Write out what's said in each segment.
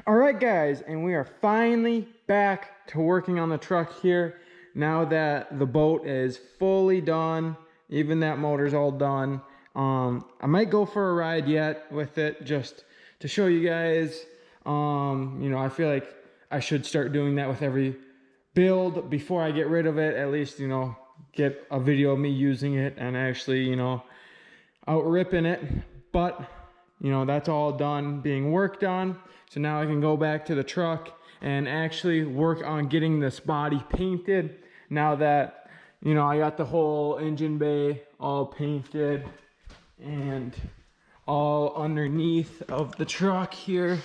All right, guys, and we are finally back to working on the truck here. Now that the boat is fully done, even that motor's all done. I might go for a ride yet with it just to show you guys. I feel like I should start doing that with every build before I get rid of it. At least, get a video of me using it and actually, out ripping it. But that's all done being worked on. So now I can go back to the truck and actually work on getting this body painted. Now that, I got the whole engine bay all painted and all underneath of the truck here,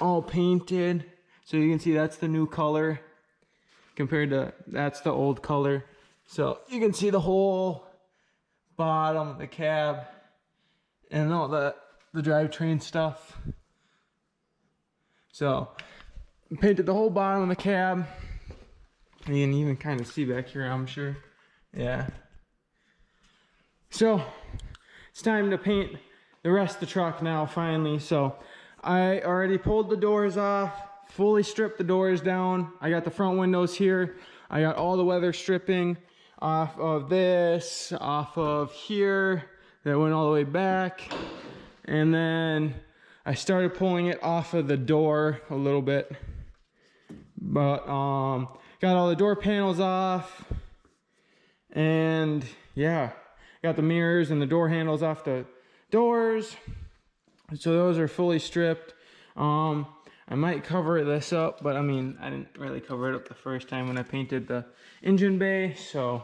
all painted. So you can see that's the new color compared to, that's the old color. So you can see the whole bottom, the cab, and all the drivetrain stuff. So painted the whole bottom of the cab. You can even kind of see back here, I'm sure. Yeah. So it's time to paint the rest of the truck now, finally. So I already pulled the doors off, fully stripped the doors down. I got the front windows here. I got all the weather stripping off of this, off of here. That went all the way back. And then I started pulling it off of the door a little bit. But got all the door panels off. And yeah, got the mirrors and the door handles off the doors. So those are fully stripped. I might cover this up, but I didn't really cover it up the first time when I painted the engine bay. So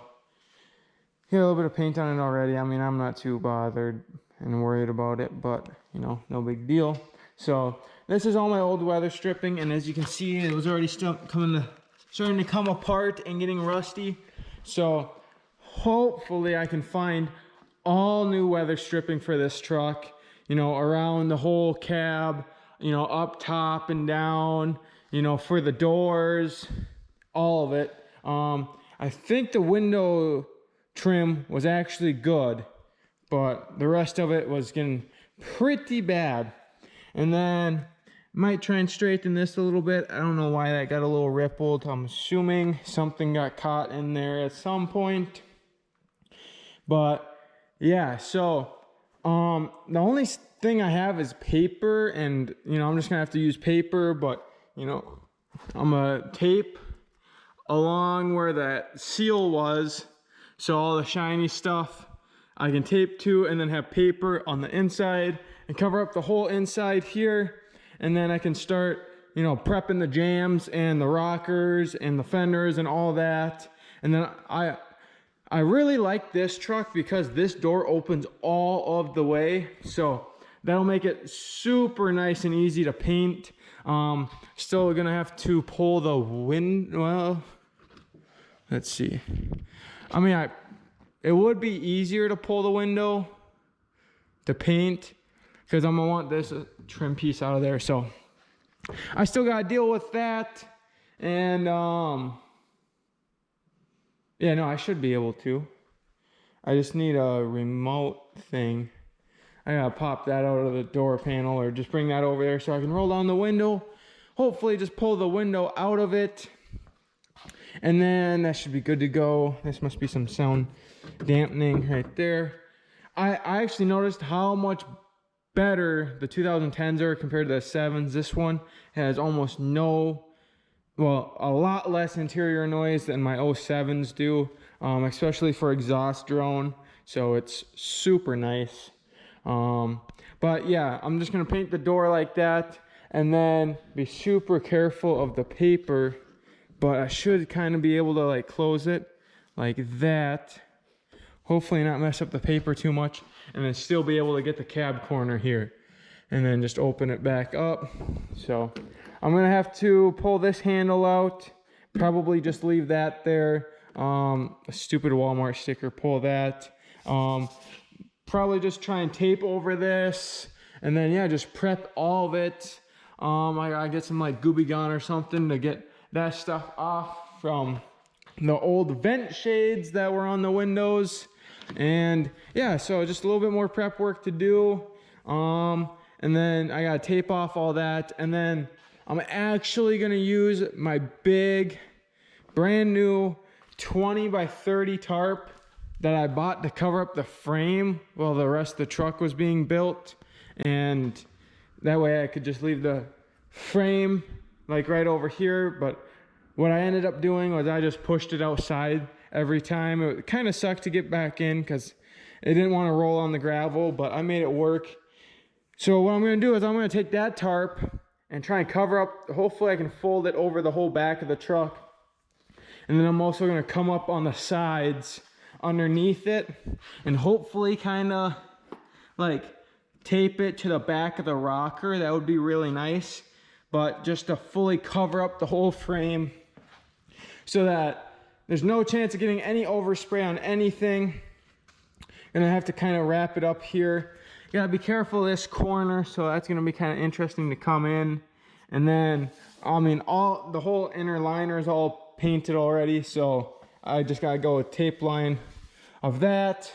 get a little bit of paint on it already. I'm not too bothered and worried about it, but no big deal. So this is all my old weather stripping, and as you can see, it was already starting to come apart and getting rusty. So hopefully I can find all new weather stripping for this truck, around the whole cab, up top and down, for the doors, all of it. I think the window trim was actually good, but the rest of it was getting pretty bad. And then might try and straighten this a little bit. I don't know why that got a little rippled. I'm assuming something got caught in there at some point. But yeah, so the only thing I have is paper, and I'm just gonna have to use paper, but I'm gonna tape along where that seal was, so all the shiny stuff I can tape to, and then have paper on the inside and cover up the whole inside here. And then I can start, prepping the jams and the rockers and the fenders and all that. And then I really like this truck because this door opens all of the way. So that'll make it super nice and easy to paint. Still gonna have to pull the well, let's see. It would be easier to pull the window to paint because I'm gonna want this trim piece out of there. So I still gotta deal with that. And yeah, no, I should be able to. I just need a remote thing. I gotta pop that out of the door panel or just bring that over there so I can roll down the window. Hopefully just pull the window out of it. And then that should be good to go. This must be some sound dampening right there. I actually noticed how much better the 2010s are compared to the 7s. This one has almost a lot less interior noise than my 07s do, especially for exhaust drone. So it's super nice. But yeah, I'm just gonna paint the door like that and then be super careful of the paper. But I should kind of be able to close it like that. Hopefully not mess up the paper too much, and then still be able to get the cab corner here and then just open it back up. So I'm gonna have to pull this handle out, probably just leave that there. A stupid Walmart sticker, pull that. Probably just try and tape over this, and then yeah, just prep all of it. I gotta get some Gooby Gun or something to get that stuff off from the old vent shades that were on the windows. And yeah, so just a little bit more prep work to do. And then I gotta tape off all that, and then I'm actually gonna use my big, brand new 20 by 30 tarp that I bought to cover up the frame while the rest of the truck was being built. And that way I could just leave the frame like right over here. But what I ended up doing was I just pushed it outside every time. It kind of sucked to get back in because it didn't want to roll on the gravel, but I made it work. So what I'm going to do is I'm going to take that tarp and try and cover up. Hopefully I can fold it over the whole back of the truck. And then I'm also going to come up on the sides underneath it and hopefully kind of like tape it to the back of the rocker. That would be really nice. But just to fully cover up the whole frame so that there's no chance of getting any overspray on anything. And I have to kind of wrap it up here. You gotta be careful of this corner, so that's gonna be kind of interesting to come in. And then, I mean, the whole inner liner is all painted already, so I just gotta go with tape line of that.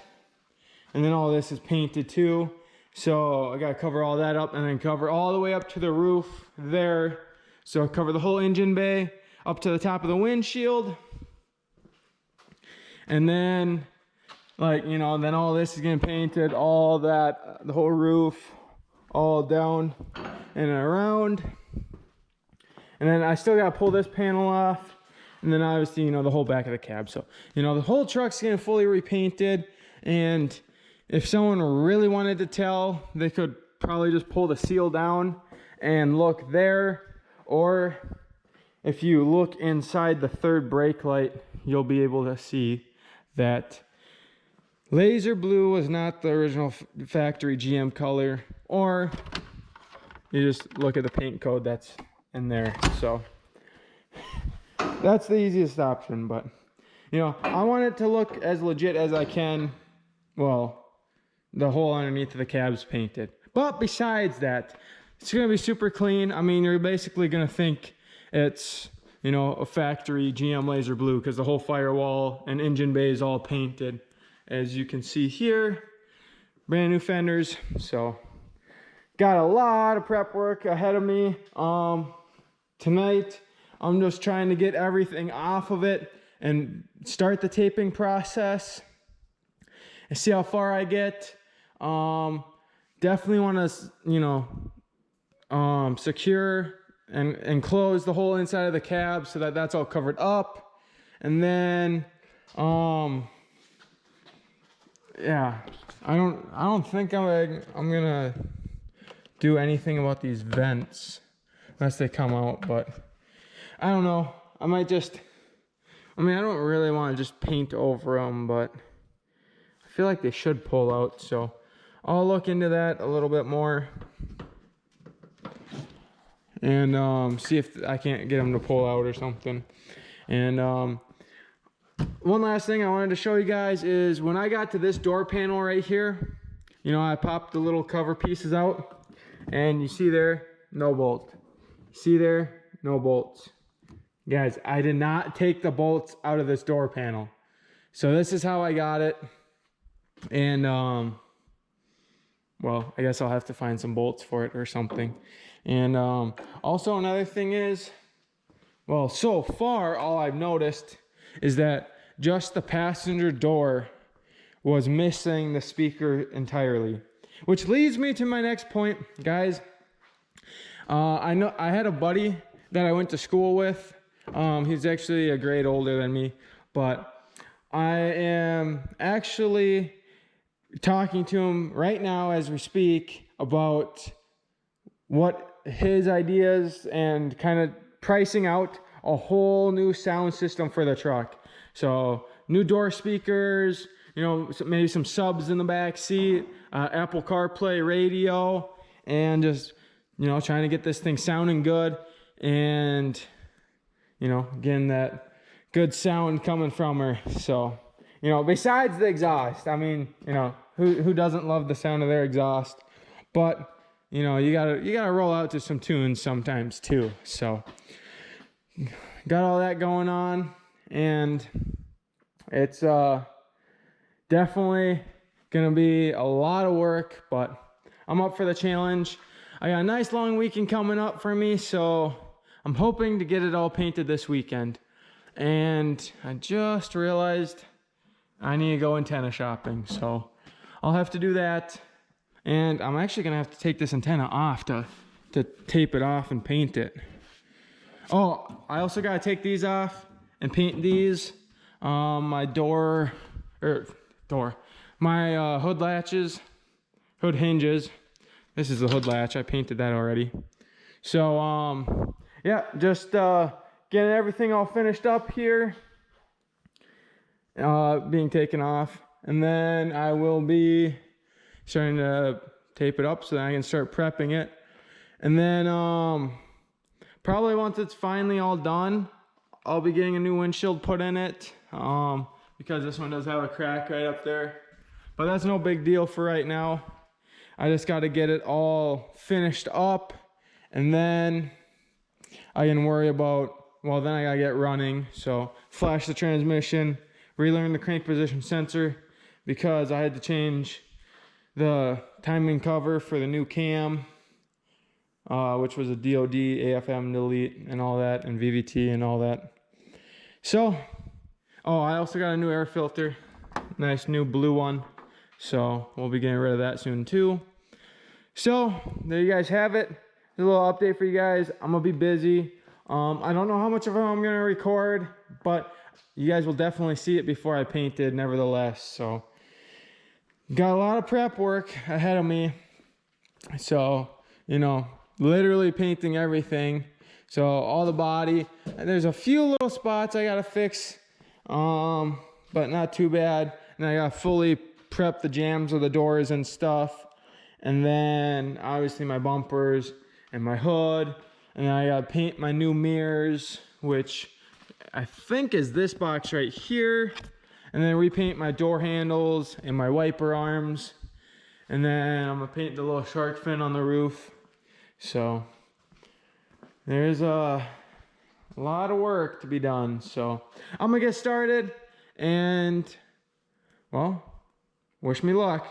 And then all this is painted too. So I gotta cover all that up and then cover all the way up to the roof there. So cover the whole engine bay up to the top of the windshield. And then, like, you know, then all this is getting painted, all that, the whole roof, all down and around. And then I still gotta pull this panel off. And then obviously, you know, the whole back of the cab. So, you know, the whole truck's getting fully repainted. And if someone really wanted to tell, they could probably just pull the seal down and look there. Or if you look inside the third brake light, you'll be able to see that laser blue was not the original factory GM color. Or you just look at the paint code that's in there. So that's the easiest option. But, you know, I want it to look as legit as I can. Well, the whole underneath of the cab's painted. But besides that, it's gonna be super clean. I mean, you're basically gonna think it's, you know, a factory GM laser blue because the whole firewall and engine bay is all painted. As you can see here, brand new fenders. So got a lot of prep work ahead of me. Tonight, I'm just trying to get everything off of it and start the taping process and see how far I get. Definitely want to, you know, secure and close the whole inside of the cab so that that's all covered up. And then, yeah, I don't think I'm gonna do anything about these vents unless they come out, but I don't know. I might just, I mean, I don't really want to just paint over them, but I feel like they should pull out, so I'll look into that a little bit more and see if I can't get them to pull out or something. And one last thing I wanted to show you guys is when I got to this door panel right here, you know, I popped the little cover pieces out and you see there, no bolt. See there, no bolts. Guys, I did not take the bolts out of this door panel. So this is how I got it. And, well, I guess I'll have to find some bolts for it or something. And also another thing is, well, so far all I've noticed is that just the passenger door was missing the speaker entirely. Which leads me to my next point, guys. I know I had a buddy that I went to school with. He's actually a grade older than me, but I am actually talking to him right now as we speak about what his ideas and kind of pricing out a whole new sound system for the truck. So new door speakers, you know, maybe some subs in the back seat, Apple CarPlay radio, and just, you know, trying to get this thing sounding good and, you know, getting that good sound coming from her. So, you know, besides the exhaust, I mean, you know, who doesn't love the sound of their exhaust? But, you know, you gotta roll out to some tunes sometimes too. So got all that going on, and it's definitely gonna be a lot of work, but I'm up for the challenge. I got a nice long weekend coming up for me, so I'm hoping to get it all painted this weekend. And I just realized I need to go antenna shopping, so I'll have to do that. And I'm actually gonna have to take this antenna off to tape it off and paint it. Oh, I also gotta take these off and paint these. My my hood latches, hood hinges. This is the hood latch, I painted that already. So, yeah, just getting everything all finished up here, being taken off. And then I will be starting to tape it up so that I can start prepping it. And then probably once it's finally all done, I'll be getting a new windshield put in it, because this one does have a crack right up there. But that's no big deal for right now. I just got to get it all finished up, and then I can worry about, well, then I got to get running. So flash the transmission, relearn the crank position sensor, because I had to change the timing cover for the new cam, which was a DOD, AFM delete and all that, and VVT and all that. So, oh, I also got a new air filter, nice new blue one. So we'll be getting rid of that soon too. So there you guys have it. A little update for you guys. I'm gonna be busy. I don't know how much of it I'm gonna record, but you guys will definitely see it before I paint it nevertheless. So got a lot of prep work ahead of me. So, you know, literally painting everything. So all the body, and there's a few little spots I gotta fix, but not too bad. And I gotta fully prep the jambs of the doors and stuff. And then obviously my bumpers and my hood. And then I gotta paint my new mirrors, which I think is this box right here. And then repaint my door handles and my wiper arms. And then I'm gonna paint the little shark fin on the roof. So there's a lot of work to be done. So I'm gonna get started, and well, wish me luck.